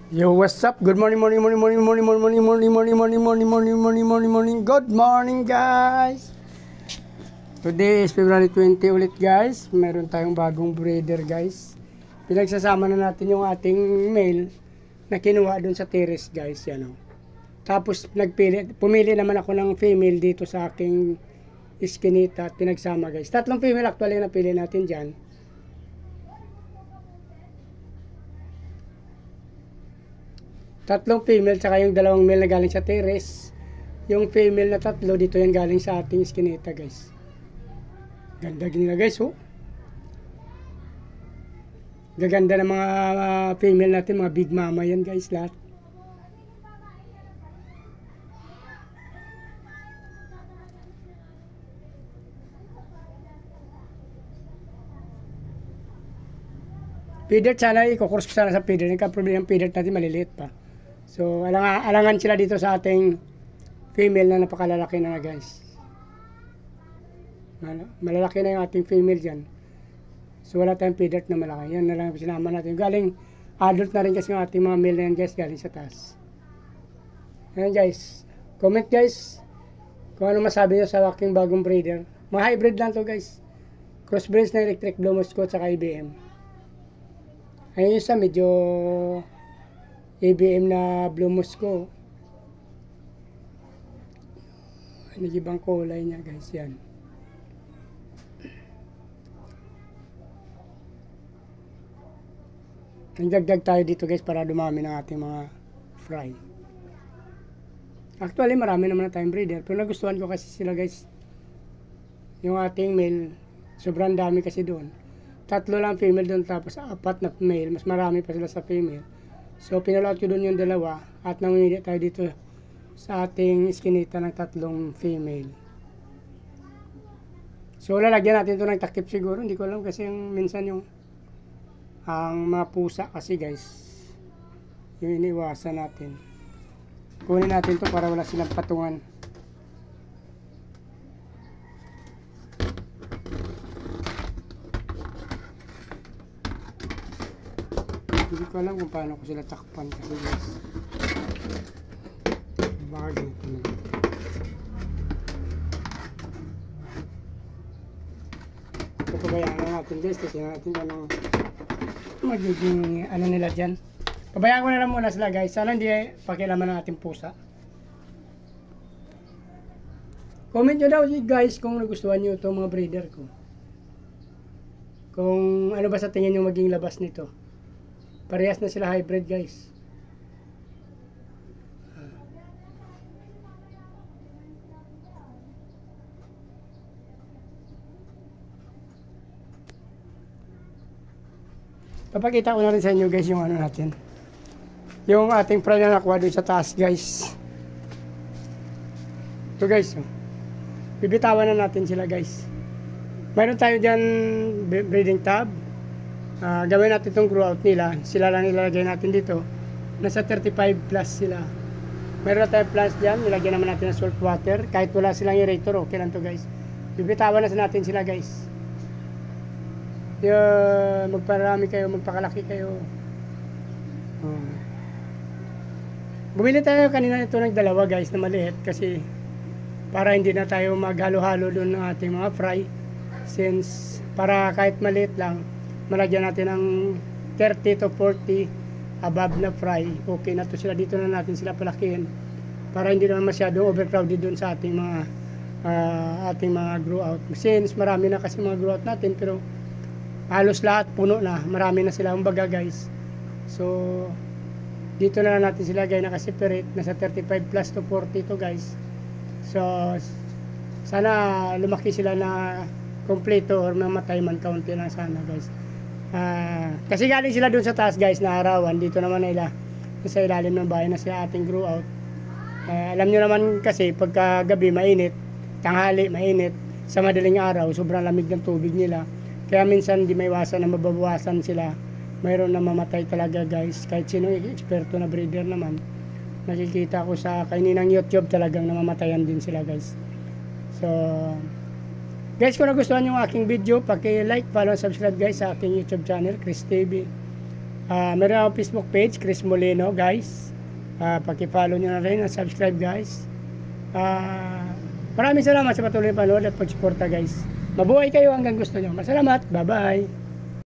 Yo, what's up? Good morning, morning, morning, morning, morning, morning, morning, morning, morning, morning, morning, morning, morning, morning, morning. Good morning, guys! Today is February 20 ulit, guys. Meron tayong bagong breeder, guys. Pinagsasama na natin yung ating male na kinuha dun sa terrace, guys. Yan, oh. Tapos, pumili naman ako ng female dito sa aking iskinita at pinagsama, guys. Tatlong female actually na pili natin dyan. Tatlong female, tsaka yung dalawang male na galing sa terrace. Yung female na tatlo, dito yan galing sa ating iskinita, guys. Ganda nila, guys, oh. Gaganda ng mga female natin, mga big mama yan, guys, lahat. Feeder, sana ikukurse ko sana sa feeder. Nagka-problem yung feeder natin, maliliit pa. So, alangan sila dito sa ating female na napakalalaki na, guys. Malalaki na yung ating female dyan. So, wala tayong feeder na malaki. Yan na lang sinama natin. Galing adult na rin kasi yung ating mga male na yan, guys, galing sa taas. Yan, guys. Comment, guys, kung ano masabi nyo sa aking bagong breeder. Mga hybrid lang to, guys. Crossbreeds na electric blue Moscow at saka IBM. Ayun yung isa, medyo ABM na Blue Moscow. Nag-ibang kulay niya, guys, yan. Nagdagdag tayo dito, guys, para dumami ng ating mga fry. Actually, marami naman na tayong breeder, pero nagustuhan ko kasi sila, guys. Yung ating male, sobrang dami kasi doon. Tatlo lang female doon, tapos apat na male. Mas marami pa sila sa female. So, pinalout ko doon yung dalawa at namimili tayo dito sa ating iskinita ng tatlong female. So, lalagyan natin ito ng takip siguro. Hindi ko alam kasi yung minsan yung ang mga pusa kasi, guys, yung iniwasan natin. Kunin natin to para wala silang patungan. Hindi ko alam kung paano ko sila takpan kasi, guys. Baka ganito na. Ito pabayaan na natin, guys. Tingnan natin kung ano magiging ano nila dyan. Pabayaan ko na lang muna sila, guys. Sana hindi pakialaman ng ating pusa. Comment nyo daw, guys, kung nagustuhan nyo itong mga breeder ko. Kung ano ba sa tingin nyo maging labas nito. Parehas na sila hybrid, guys. Papakita ko na rin sa inyo, guys, yung ano natin. Yung ating fry na nakuha doon sa taas, guys. Ito, guys. Bibitawan na natin sila, guys. Mayroon tayo dyan breeding tub. Gawin natin itong grow out nila. Sila lang ilalagay natin dito. Nasa 35 plus sila. Meron na tayong plants dyan. Nilagyan naman natin ng salt water. Kahit wala silang aerator, okay lang to, guys. Bibitawan na sa natin sila, guys. Magparami kayo, magpakalaki kayo. Bumili tayo kanina ito ng dalawa, guys, na maliit. Kasi para hindi na tayo maghalo-halo doon ng ating mga fry. Since para kahit maliit lang, malagyan natin ng 30 to 40 above na fry. Okay na to sila. Dito na natin sila palakihin para hindi naman masyadong overcrowded doon sa ating mga grow out. Since marami na kasi mga grow out natin, pero halos lahat puno na. Marami na sila, umbaga, guys. So, dito na natin sila, guys, nakaseparate. Nasa 35 plus to 40 to, guys. So, sana lumaki sila na kompleto or mamatay man kaunti lang sana, guys. Kasi galing sila dun sa taas, guys, na arawan. Dito naman nila sa ilalim ng bahay na sa ating grow out. Alam nyo naman kasi pagka gabi mainit, tanghali mainit, sa madaling araw sobrang lamig ng tubig nila, kaya minsan di maiwasan na mababawasan sila. Mayroon na mamatay talaga, guys. Kahit sino eksperto na breeder naman, nakikita ko sa kaninang YouTube talagang namamatayan din sila, guys. So, guys, kung nagustuhan yung aking video, paki-like, follow, subscribe, guys, sa aking YouTube channel, Chris TV. Meron akong Facebook page, Chris Molino, guys. Paki-follow nyo na rin at subscribe, guys. Maraming salamat sa patuloy na panood at pagsuporta, guys. Mabuhay kayo hanggang gusto nyo. Masalamat. Bye-bye.